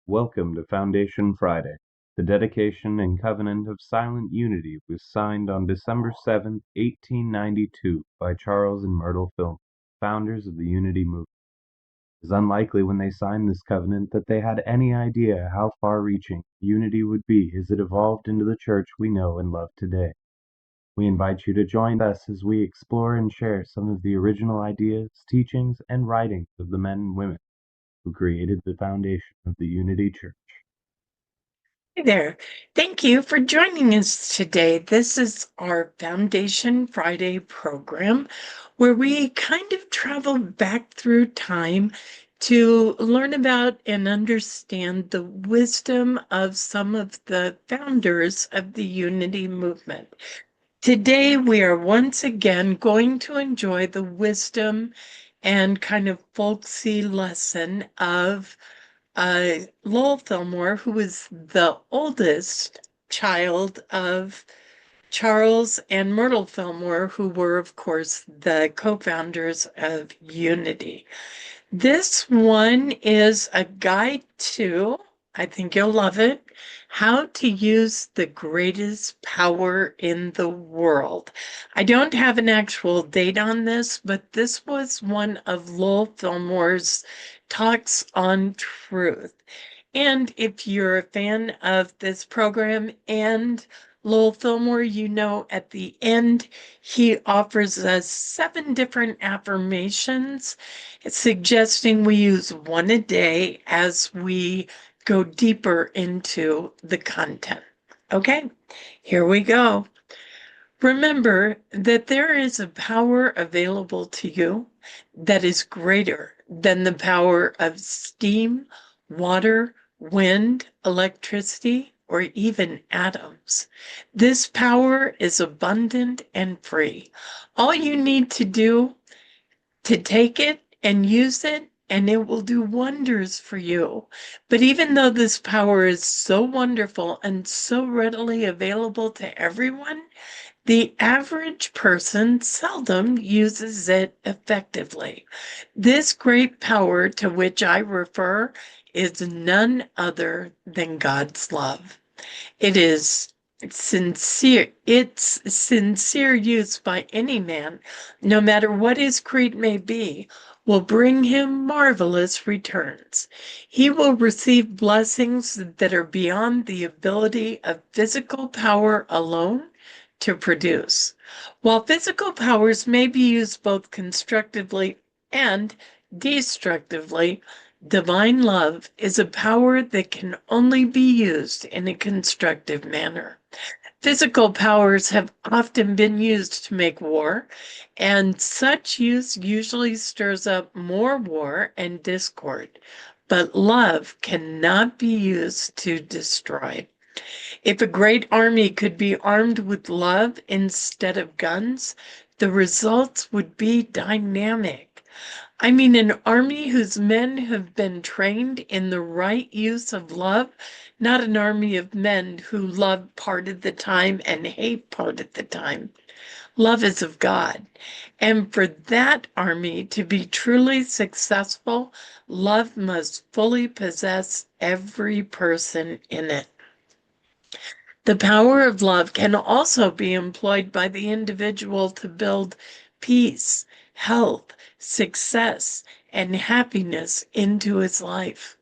Welcome to Foundation Friday. The dedication and covenant of silent unity was signed on December 7th, 1892 by Charles and Myrtle Fillmore, founders of the Unity movement. It is unlikely when they signed this covenant that they had any idea how far-reaching unity would be as it evolved into the church we know and love today. We invite you to join us as we explore and share some of the original ideas, teachings, and writings of the men and women who created the foundation of the Unity Church. Hey there. Thank you for joining us today. This is our Foundation Friday program where we kind of travel back through time to learn about and understand the wisdom of some of the founders of the Unity movement. Today, we are once again going to enjoy the wisdom and kind of folksy lesson of Lowell Fillmore, who was the oldest child of Charles and Myrtle Fillmore, who were, of course, the co-founders of Unity. This one is a guide to, I think you'll love it, how to use the greatest power in the world. I don't have an actual date on this, but this was one of Lowell Fillmore's talks on truth. And if you're a fan of this program and Lowell Fillmore, you know at the end, he offers us 7 different affirmations, suggesting we use one a day as we go deeper into the content. Okay, here we go. Remember that there is a power available to you that is greater than the power of steam, water, wind, electricity, or even atoms. This power is abundant and free. All you need to do to take it and use it, and it will do wonders for you. But even though this power is so wonderful and so readily available to everyone, the average person seldom uses it effectively. This great power to which I refer is none other than God's love. It is sincere. Its sincere use by any man, no matter what his creed may be, will bring him marvelous returns. He will receive blessings that are beyond the ability of physical power alone to produce. While physical powers may be used both constructively and destructively, divine love is a power that can only be used in a constructive manner. Physical powers have often been used to make war, and such use usually stirs up more war and discord. But love cannot be used to destroy. If a great army could be armed with love instead of guns, the results would be dynamic. I mean, an army whose men have been trained in the right use of love, not an army of men who love part of the time and hate part of the time. Love is of God. And for that army to be truly successful, love must fully possess every person in it. The power of love can also be employed by the individual to build peace, health, success, and happiness into his life.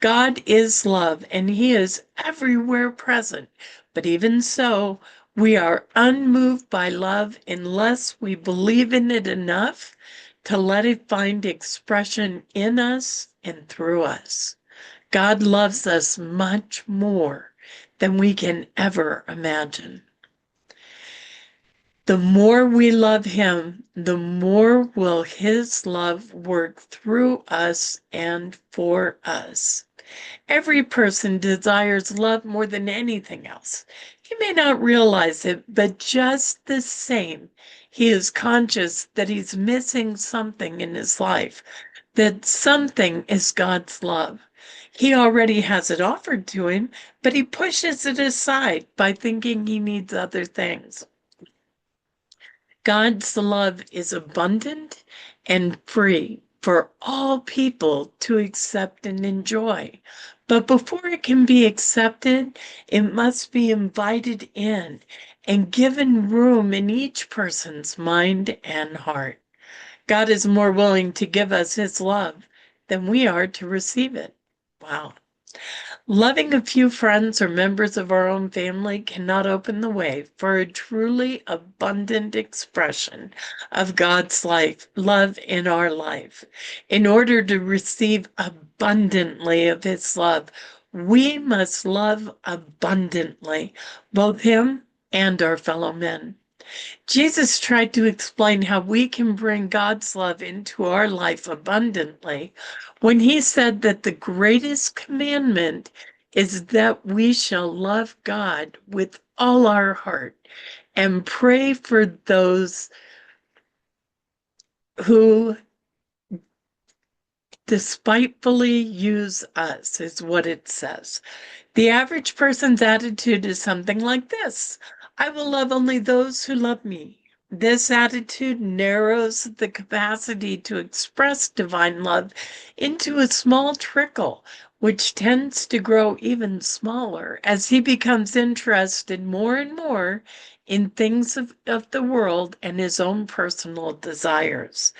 God is love, and he is everywhere present. But even so, we are unmoved by love unless we believe in it enough to let it find expression in us and through us. God loves us much more than we can ever imagine. The more we love him, the more will his love work through us and for us. Every person desires love more than anything else. He may not realize it, but just the same, he is conscious that he's missing something in his life, that something is God's love. He already has it offered to him, but he pushes it aside by thinking he needs other things. God's love is abundant and free for all people to accept and enjoy. But before it can be accepted, it must be invited in and given room in each person's mind and heart. God is more willing to give us his love than we are to receive it. Wow. Loving a few friends or members of our own family cannot open the way for a truly abundant expression of God's love in our life. In order to receive abundantly of his love, we must love abundantly, both him and our fellow men. Jesus tried to explain how we can bring God's love into our life abundantly when he said that the greatest commandment is that we shall love God with all our heart and pray for those who despitefully use us, is what it says. The average person's attitude is something like this: I will love only those who love me. This attitude narrows the capacity to express divine love into a small trickle, which tends to grow even smaller as he becomes interested more and more in things of the world and his own personal desires.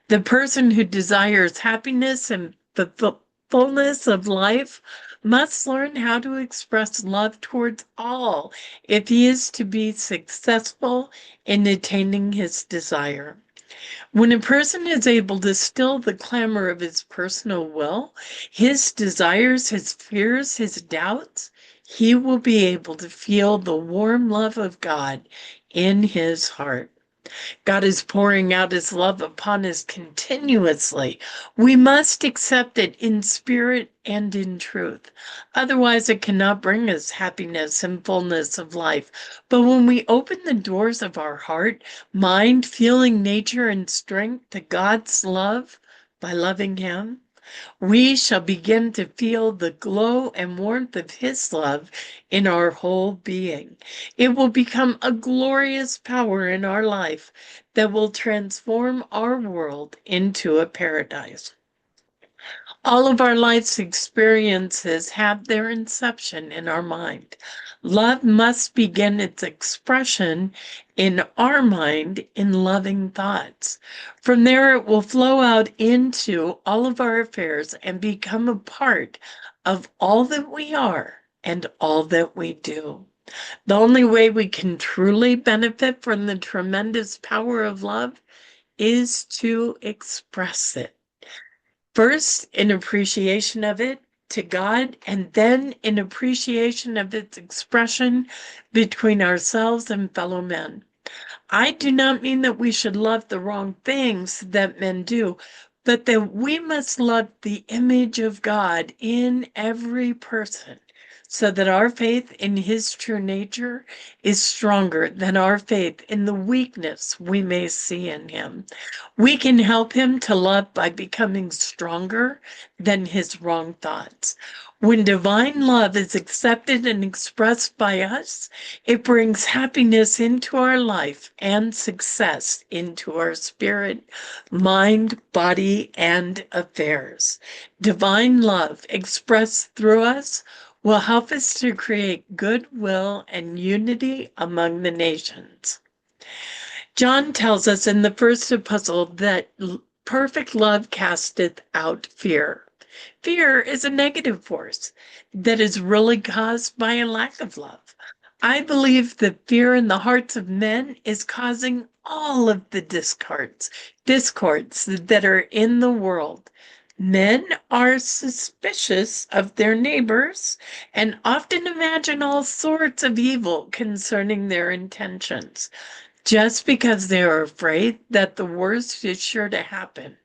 The person who desires happiness and the fullness of life must learn how to express love towards all if he is to be successful in attaining his desire. When a person is able to still the clamor of his personal will, his desires, his fears, his doubts, he will be able to feel the warm love of God in his heart. God is pouring out his love upon us continuously. We must accept it in spirit and in truth. Otherwise, it cannot bring us happiness and fullness of life. But when we open the doors of our heart, mind, feeling, nature, and strength to God's love by loving him, we shall begin to feel the glow and warmth of his love in our whole being. It will become a glorious power in our life that will transform our world into a paradise. All of our life's experiences have their inception in our mind. Love must begin its expression in our mind in loving thoughts. From there, it will flow out into all of our affairs and become a part of all that we are and all that we do. The only way we can truly benefit from the tremendous power of love is to express it. First, in appreciation of it to God, and then in appreciation of its expression between ourselves and fellow men. I do not mean that we should love the wrong things that men do, but that we must love the image of God in every person, so that our faith in his true nature is stronger than our faith in the weakness we may see in him. We can help him to love by becoming stronger than his wrong thoughts. When divine love is accepted and expressed by us, it brings happiness into our life and success into our spirit, mind, body, and affairs. Divine love expressed through us will help us to create goodwill and unity among the nations. John tells us in the first epistle that perfect love casteth out fear. Fear is a negative force that is really caused by a lack of love. I believe that fear in the hearts of men is causing all of the discords that are in the world. Men are suspicious of their neighbors and often imagine all sorts of evil concerning their intentions, just because they are afraid that the worst is sure to happen.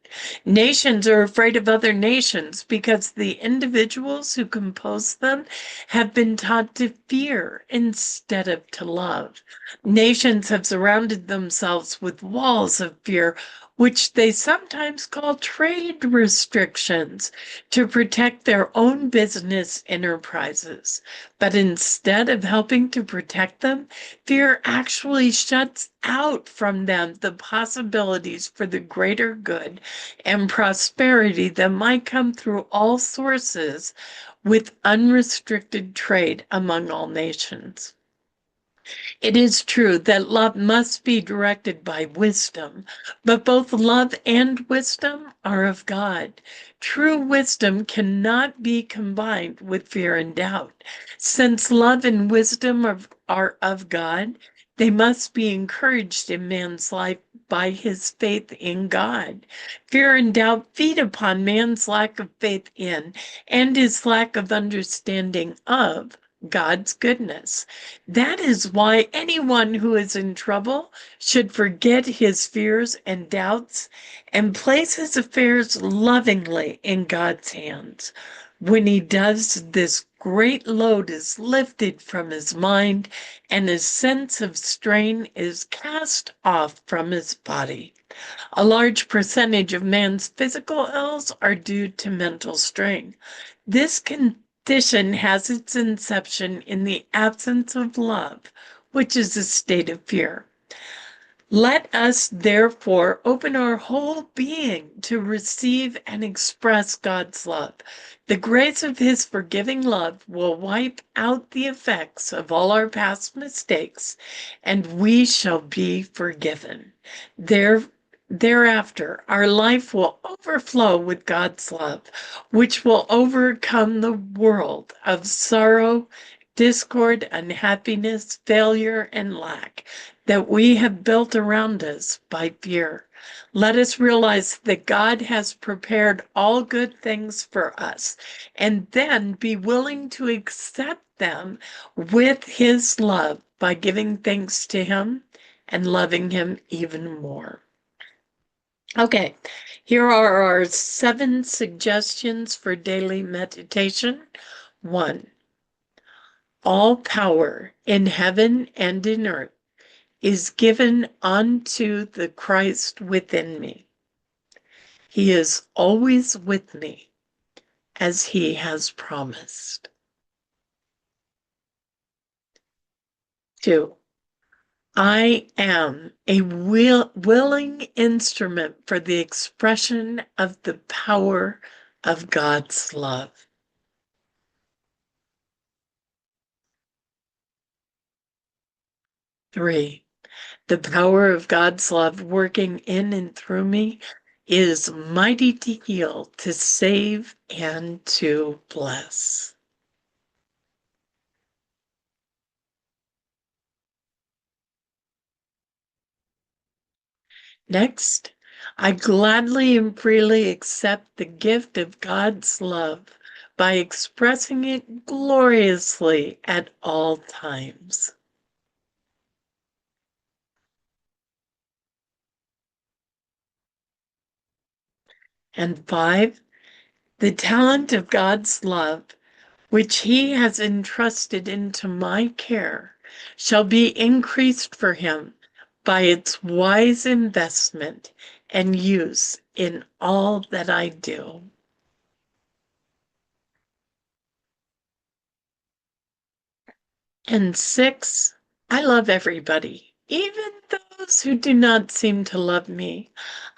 Nations are afraid of other nations because the individuals who compose them have been taught to fear instead of to love. Nations have surrounded themselves with walls of fear, which they sometimes call trade restrictions, to protect their own business enterprises. But instead of helping to protect them, fear actually shuts out from them the possibilities for the greater good and prosperity that might come through all sources with unrestricted trade among all nations. It is true that love must be directed by wisdom, but both love and wisdom are of God. True wisdom cannot be combined with fear and doubt. Since love and wisdom are of God, they must be encouraged in man's life by his faith in God. Fear and doubt feed upon man's lack of faith in and his lack of understanding of God's goodness. That is why anyone who is in trouble should forget his fears and doubts and place his affairs lovingly in God's hands. When he does, this great load is lifted from his mind and his sense of strain is cast off from his body. A large percentage of man's physical ills are due to mental strain. This condition has its inception in the absence of love, which is a state of fear. Let us therefore open our whole being to receive and express God's love. The grace of his forgiving love will wipe out the effects of all our past mistakes, and we shall be forgiven. Thereafter, our life will overflow with God's love, which will overcome the world of sorrow, discord, unhappiness, failure, and lack that we have built around us by fear. Let us realize that God has prepared all good things for us, and then be willing to accept them with his love by giving thanks to him and loving him even more. Okay, here are our 7 suggestions for daily meditation. 1. All power in heaven and in earth is given unto the Christ within me. He is always with me, as he has promised. 2. I am a willing instrument for the expression of the power of God's love. 3. The power of God's love working in and through me is mighty to heal, to save, and to bless. Next, I gladly and freely accept the gift of God's love by expressing it gloriously at all times. And 5, the talent of God's love, which he has entrusted into my care, shall be increased for him by its wise investment and use in all that I do. And 6, I love everybody, even those who do not seem to love me.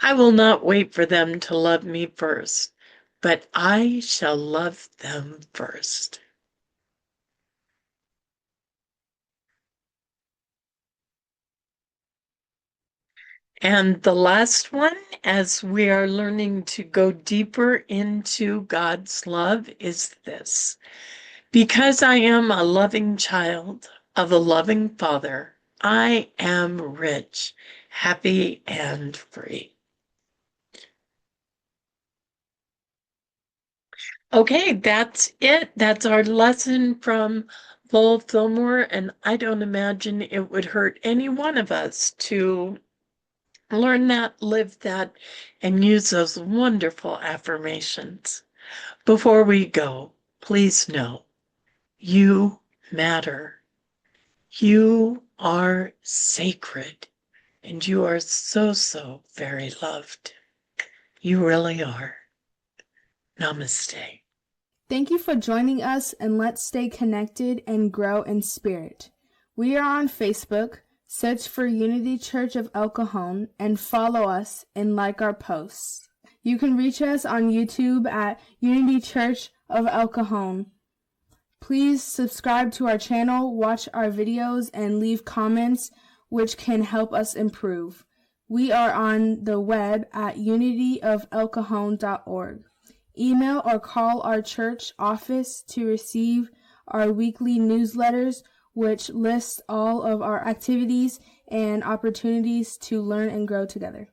I will not wait for them to love me first, but I shall love them first. And the last one, as we are learning to go deeper into God's love, is this. Because I am a loving child of a loving Father, I am rich, happy, and free. Okay, that's it. That's our lesson from Lowell Fillmore, and I don't imagine it would hurt any one of us to learn that, live that, and use those wonderful affirmations. Before we go, please know you matter. You are sacred, and you are so, so very loved. You really are. Namaste. Thank you for joining us, and let's stay connected and grow in spirit. We are on Facebook. Search for Unity Church of El Cajon and follow us and like our posts. You can reach us on YouTube at Unity Church of El Cajon. Please subscribe to our channel, watch our videos, and leave comments which can help us improve. We are on the web at unityofElcajon.org. Email or call our church office to receive our weekly newsletters, which lists all of our activities and opportunities to learn and grow together.